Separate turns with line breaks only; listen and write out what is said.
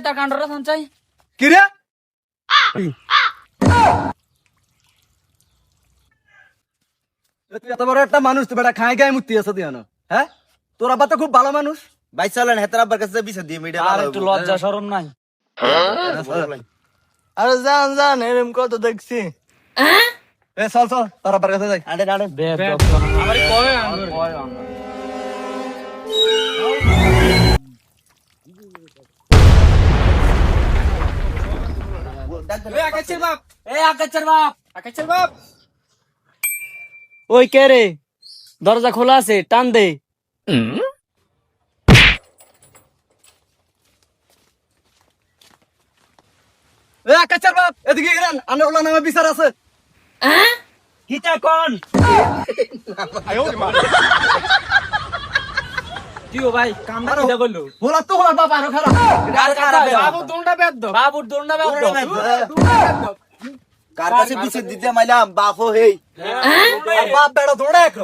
কান্ডা কান্ডরা সঞ্চয়
কি রে তুই এত বড় একটা মানুষ, তুই বেটা খায় গায়ে মুক্তি আছে তুই জানো? হ্যাঁ, তোর আব্বা তো খুব ভালো মানুষ।
ভাই চলেন হেতার আব্বার কাছে বিচার দিয়ে মিডিয়া
আর একটু লজ্জা শরম নাই।
আরে যান যান, এরম কত দেখছি।
এ চল চল, তোর আব্বার কাছে যাই।
আরে আরে
আমারই কয় আঙ্গুর আকাশের বাপ, আকাশের বাপ।
ওই কে রে? দরজা খোলা আছে, টান দে।
এ আকাশের বাপ, এদিকে গেলেন, আনোলা নামে বিচার আছে।
কিটা কোন?
কি ও ভাই কামটা কিটা করলো?
বলা তো হলো বাবা আরো খারাপ।
বাবুর দোনটা বেদ দাও, বাবুর দোনটা বেদ দাও।
কার কাছে বিচার দিতে মাইলাম বাপও হেই
বাপ বেড়া দৌড়ে এক